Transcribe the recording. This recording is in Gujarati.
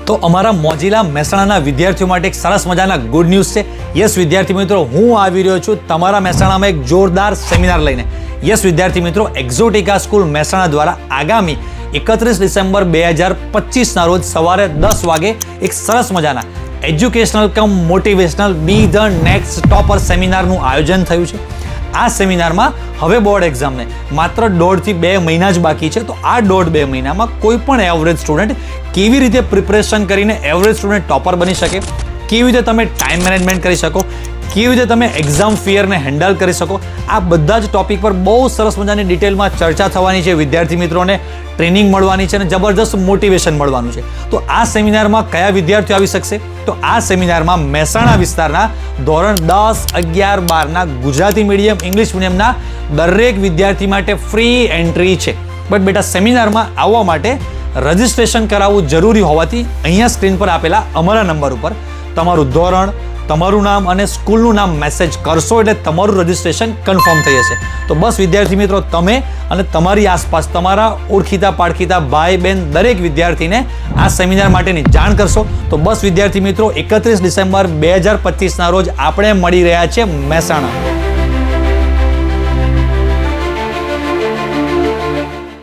તો અમારા મોજીલા મહેસાણાના વિદ્યાર્થીઓ માટે એક સરસ મજાના ગુડ ન્યૂઝ છે. યસ વિદ્યાર્થી મિત્રો, હું આવી રહ્યો છું તમારા મહેસાણામાં એક જોરદાર સેમિનાર લઈને. યસ વિદ્યાર્થી મિત્રો, એક્ઝોટિકા સ્કૂલ મહેસાણા દ્વારા આગામી 31 ડિસેમ્બર 2025ના રોજ સવારે 10 વાગે એક સરસ મજાના educational cum motivational be the next topper સેમિનારનું આયોજન થયું છે. આ સેમિનારમાં હવે બોર્ડ એક્ઝામને માત્ર 1.5 થી 2 મહિના જ બાકી છે. તો આ 1.5-2 મહિનામાં કોઈ પણ એવરેજ સ્ટુડન્ટ કેવી રીતે પ્રિપરેશન કરીને એવરેજ સ્ટુડન્ટ ટોપર બની શકે, કેવી રીતે તમે ટાઈમ મેનેજમેન્ટ કરી શકો, કેવી રીતે તમે એક્ઝામ ફિયરને હેન્ડલ કરી શકો, આ બધા જ ટોપિક પર બહુ સરસ મજાની ડિટેલમાં ચર્ચા થવાની છે. વિદ્યાર્થી મિત્રોને ટ્રેનિંગ મળવાની છે અને જબરદસ્ત મોટિવેશન મળવાનું છે. તો આ સેમિનારમાં કયા વિદ્યાર્થીઓ આવી શકશે? તો આ સેમિનારમાં મહેસાણા વિસ્તારના ધોરણ 10, 11, 12ના ગુજરાતી મીડિયમ, ઇંગ્લિશ મીડિયમના દરેક વિદ્યાર્થી માટે ફ્રી એન્ટ્રી છે. બટ બેટા, સેમિનારમાં આવવા માટે રજિસ્ટ્રેશન કરાવવું જરૂરી હોવાથી અહીંયા સ્ક્રીન પર આપેલા અમારા નંબર ઉપર તમારું ધોરણ, તમારું નામ અને સ્કૂલનું નામ મેસેજ કરશો એટલે તમારું રજિસ્ટ્રેશન કન્ફર્મ થઈ જશે. તો બસ વિદ્યાર્થી મિત્રો, તમે અને તમારી આસપાસ તમારા ઓળખીતા પાળખીતા ભાઈ બહેન દરેક વિદ્યાર્થીને આ સેમિનાર માટેની જાણ કરશો. તો બસ વિદ્યાર્થી મિત્રો, 31 ડિસેમ્બર 2025ના રોજ આપણે મળી રહ્યા છીએ મહેસાણા.